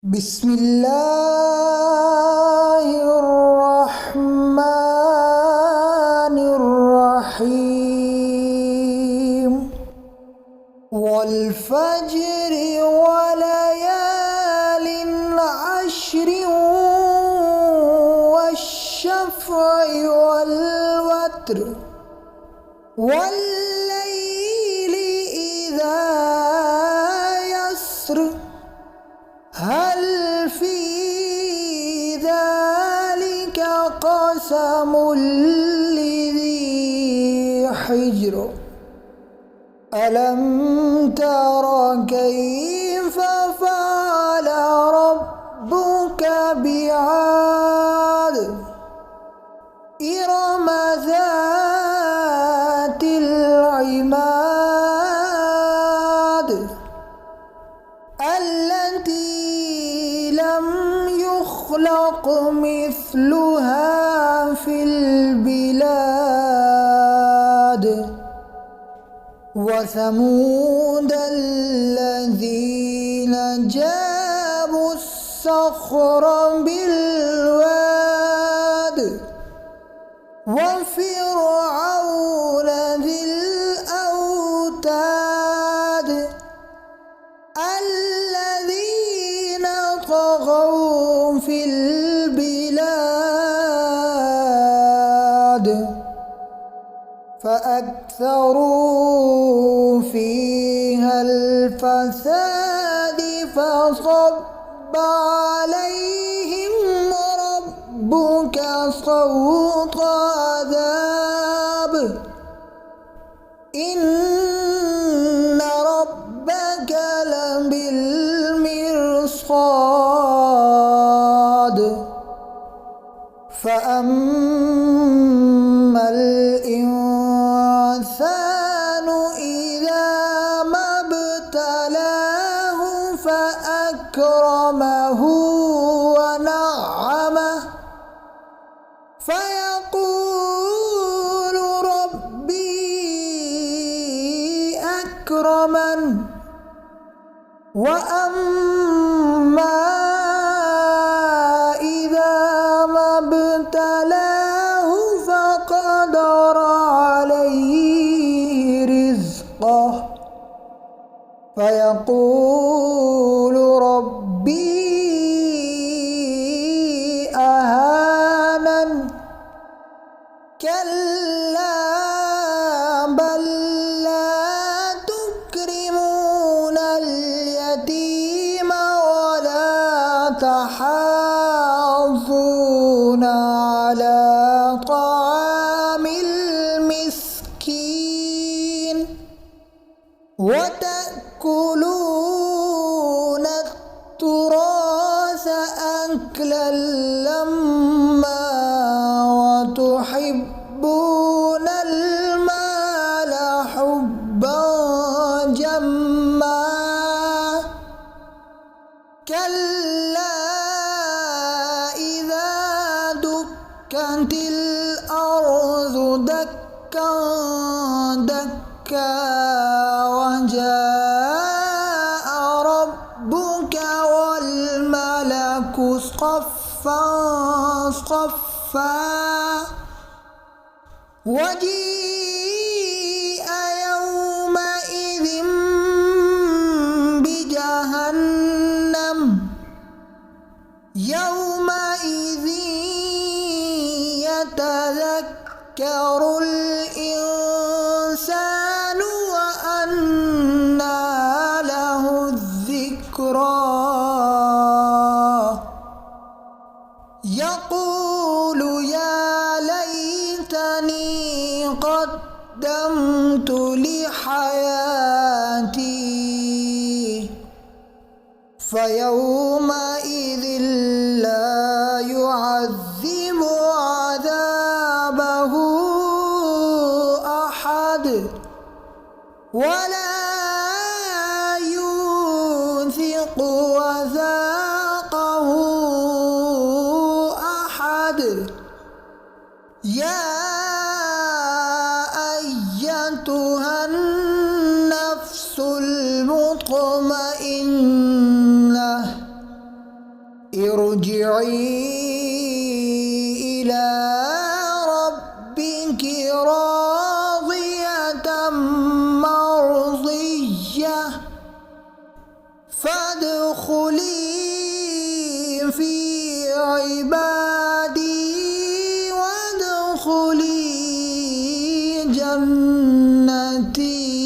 بسم الله الرحمن الرحيم والفجر وليال عشر والشفع والوتر والليل إذا يسر هل في ذلك قسم لذي حجر ألم تر كيف فعل ربك بعاد إرم ذات العماد التي لم يخلق مثلها في البلاد وثمود الذين جابوا الصخر بالواد وفرعون ذي الأوتاد الذين طغوا في البلاد فأكثروا فيها الفساد فصب عليهم ربك صوت عذاب إن ربك لبالمرصاد فأما الإنسان إذا ما ابتلاه فأكرمه ونعمه فيقول ربي أكرمن وأما إذا ما ابتلاه فقدر عليه رزقه فيقول ربي أهانن كلا بل لا تكرمون اليتيم ولا تحاضون على طعام المسكين وتأكلون التراث أكلا لما وتحبون المال حبا جما كلا إذا دكت الأرض دكا دكا وجاء ربك والملك صفا صفا وجيء يومئذ بجهنم يومئذ يتذكر الإنسان وأنى له الذكرى يقول يا ليتني قدمت لحياتي فيومئذ لا يعذب عذابه أحد ولا يوثق وثاقه أحد يا أيتها النفس المطمئنة ارجعي إلى ربك راضية مرضية فادخلي في عبادي وادخلي جنتي.